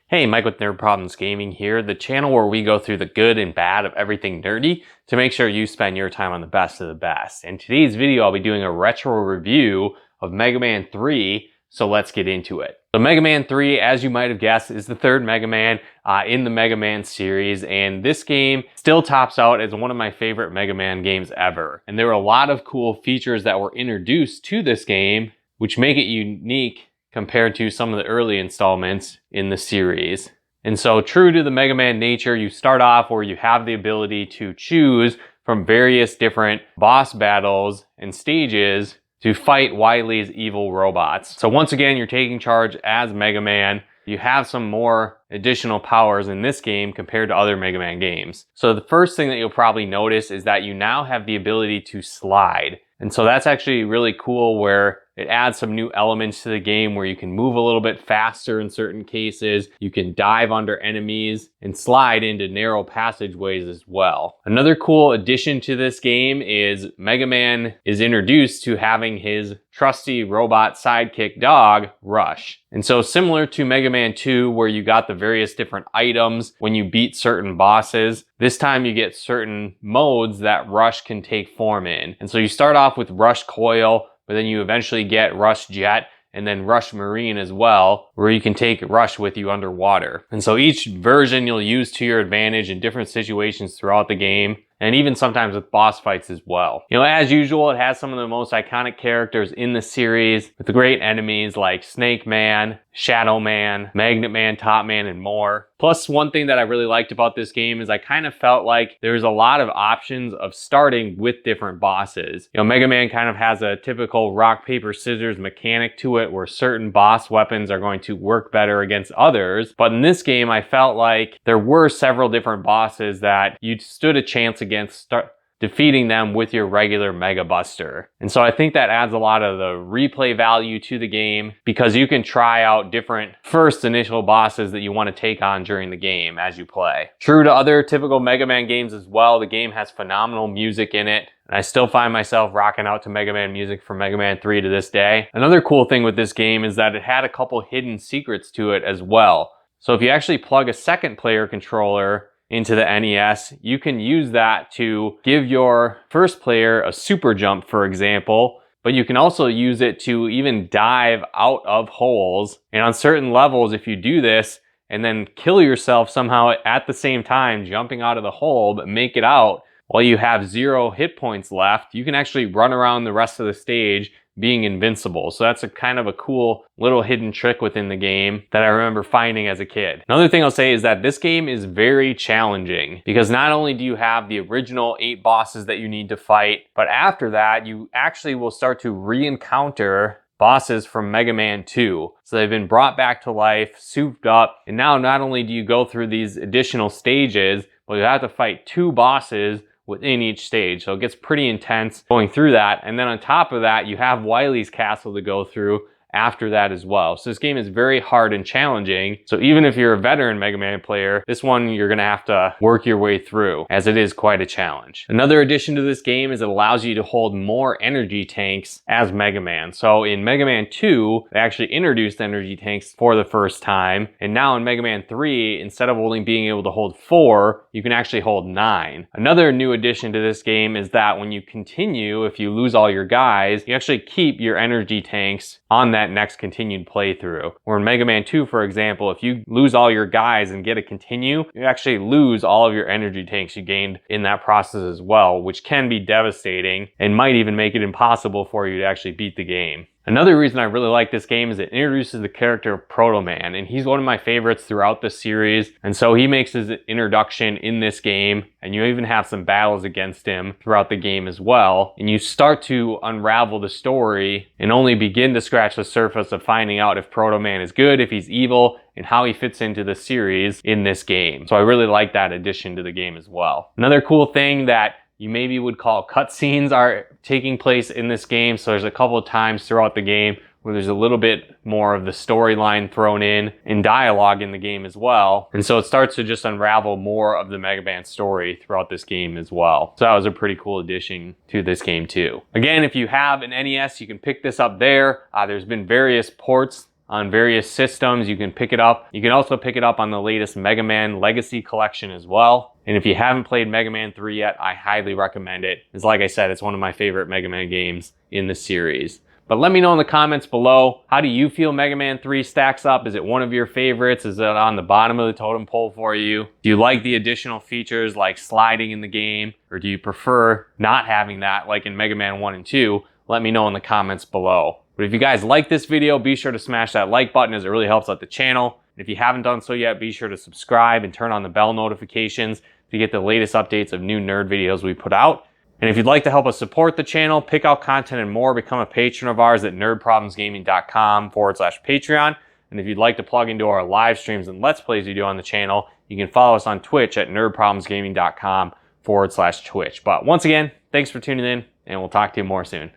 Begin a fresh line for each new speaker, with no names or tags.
Hey, Mike with Nerd Problems Gaming here, the channel where we go through the good and bad of everything nerdy to make sure you spend your time on the best of the best. In today's video, I'll be doing a retro review of Mega Man 3, so let's get into it. So Mega Man 3, as you might have guessed, is the third Mega Man in the Mega Man series, and this game still tops out as one of my favorite Mega Man games ever. And there were a lot of cool features that were introduced to this game, which make it unique compared to some of the early installments in the series. And so true to the Mega Man nature, you start off where you have the ability to choose from various different boss battles and stages to fight Wily's evil robots. So once again, you're taking charge as Mega Man. You have some more additional powers in this game compared to other Mega Man games. So the first thing that you'll probably notice is that you now have the ability to slide. And so that's actually really cool, where it adds some new elements to the game where you can move a little bit faster in certain cases. You can dive under enemies and slide into narrow passageways as well. Another cool addition to this game is Mega Man is introduced to having his trusty robot sidekick dog, Rush. And so similar to Mega Man 2, where you got the various different items when you beat certain bosses, this time you get certain modes that Rush can take form in. And so you start off with Rush Coil, but then you eventually get Rush Jet and then Rush Marine as well, where you can take Rush with you underwater. And so each version you'll use to your advantage in different situations throughout the game, and even sometimes with boss fights as well. You know, as usual, it has some of the most iconic characters in the series, with the great enemies like Snake Man, Shadow Man, Magnet Man, Top Man, and more. Plus, one thing that I really liked about this game is I kind of felt like there's a lot of options of starting with different bosses. You know, Mega Man kind of has a typical rock, paper, scissors mechanic to it, where certain boss weapons are going to work better against others. But in this game, I felt like there were several different bosses that you stood a chance against defeating them with your regular Mega Buster. And so I think that adds a lot of the replay value to the game, because you can try out different first initial bosses that you want to take on during the game as you play. True to other typical Mega Man games as well, the game has phenomenal music in it, and I still find myself rocking out to Mega Man music from Mega Man 3 to this day. Another cool thing with this game is that it had a couple hidden secrets to it as well. So if you actually plug a second player controller into the NES, you can use that to give your first player a super jump, for example, but you can also use it to even dive out of holes. And on certain levels, if you do this and then kill yourself somehow at the same time, jumping out of the hole, but make it out while you have 0 hit points left, you can actually run around the rest of the stage being invincible. So that's a kind of a cool little hidden trick within the game that I remember finding as a kid. Another thing I'll say is that this game is very challenging, because not only do you have the original 8 bosses that you need to fight, but after that you actually will start to re-encounter bosses from Mega Man 2. So they've been brought back to life, souped up, and now not only do you go through these additional stages, but you have to fight 2 bosses within each stage. So it gets pretty intense going through that. And then on top of that, you have Wily's castle to go through after that as well. So this game is very hard and challenging. So even if you're a veteran Mega Man player, this one you're gonna have to work your way through, as it is quite a challenge. Another addition to this game is it allows you to hold more energy tanks as Mega Man. So in Mega Man 2, they actually introduced energy tanks for the first time. And now in Mega Man 3, instead of only being able to hold 4, you can actually hold 9. Another new addition to this game is that when you continue, if you lose all your guys, you actually keep your energy tanks on that next continued playthrough. Where in Mega Man 2, for example, if you lose all your guys and get a continue, you actually lose all of your energy tanks you gained in that process as well, which can be devastating and might even make it impossible for you to actually beat the game. Another reason I really like this game is it introduces the character of Proto Man, and he's one of my favorites throughout the series. And so he makes his introduction in this game, and you even have some battles against him throughout the game as well. And you start to unravel the story and only begin to scratch the surface of finding out if Proto Man is good, if he's evil, and how he fits into the series in this game. So I really like that addition to the game as well. Another cool thing that you maybe would call cutscenes are taking place in this game. So there's a couple of times throughout the game where there's a little bit more of the storyline thrown in and dialogue in the game as well. And so it starts to just unravel more of the Mega Man story throughout this game as well. So that was a pretty cool addition to this game too. Again, if you have an NES, you can pick this up there. There's been various ports on various systems. You can pick it up. You can also pick it up on the latest Mega Man Legacy Collection as well. And if you haven't played Mega Man 3 yet, I highly recommend it. It's like I said, it's one of my favorite Mega Man games in the series. But let me know in the comments below, how do you feel Mega Man 3 stacks up? Is it one of your favorites? Is it on the bottom of the totem pole for you? Do you like the additional features like sliding in the game? Or do you prefer not having that like in Mega Man 1 and 2? Let me know in the comments below. But if you guys like this video, be sure to smash that like button as it really helps out the channel. And if you haven't done so yet, be sure to subscribe and turn on the bell notifications to get the latest updates of new nerd videos we put out. And if you'd like to help us support the channel, pick out content and more, become a patron of ours at nerdproblemsgaming.com/Patreon. And if you'd like to plug into our live streams and Let's Plays we do on the channel, you can follow us on Twitch at nerdproblemsgaming.com/Twitch. But once again, thanks for tuning in, and we'll talk to you more soon.